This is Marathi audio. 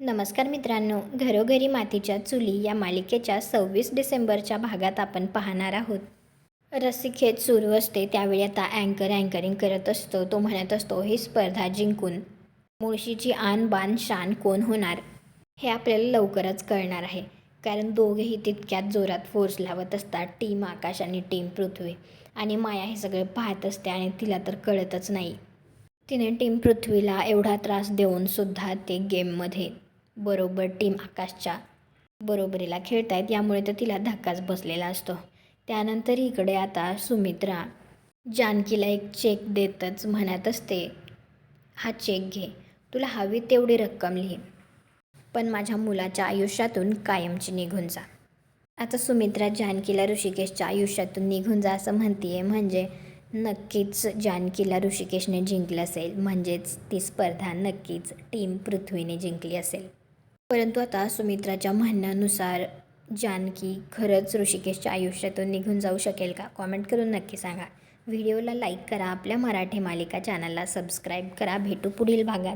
नमस्कार मित्रांनो, घरोघरी मातीच्या चुली या मालिकेच्या 26 डिसेंबरच्या भागात आपण पाहणार आहोत. रस्सीखेच सुरू असते त्यावेळी आता अँकरिंग करत असतो. तो म्हणत असतो, ही स्पर्धा जिंकून मुळशीची आन बान शान कोण होणार हे आपल्याला लवकरच कळणार आहे. कारण दोघेही तितक्यात जोरात फोर्स लावत असतात, टीम आकाश आणि टीम पृथ्वी. आणि माया हे सगळं पाहत असते आणि तिला तर कळतच नाही. तिने टीम पृथ्वीला एवढा त्रास देऊन सुद्धा ते गेममध्ये बरोबर टीम आकाशच्या बरोबरीला खेळतायत, यामुळे तर तिला धक्काच बसलेला असतो. त्यानंतर इकडे आता सुमित्रा जानकीला एक चेक देतच म्हणत असते, हा चेक घे, तुला हवी तेवढी रक्कम लिही, पण माझ्या मुलाच्या आयुष्यातून कायमची निघून जा. आता सुमित्रा जानकीला ऋषिकेशच्या आयुष्यातून निघून जा असं म्हणतीये, म्हणजे नक्कीच जानकीला ऋषिकेशने जिंकलं असेल, म्हणजेच ती स्पर्धा नक्कीच टीम पृथ्वीने जिंकली असेल. परंतु आता सुमित्राच्या म्हणण्यानुसार जानकी खरंच ऋषिकेशच्या आयुष्यातून निघून जाऊ शकेल का? कॉमेंट करून नक्की सांगा. व्हिडिओला लाईक करा, आपल्या मराठी मालिका चॅनलला सबस्क्राईब करा. भेटू पुढील भागात.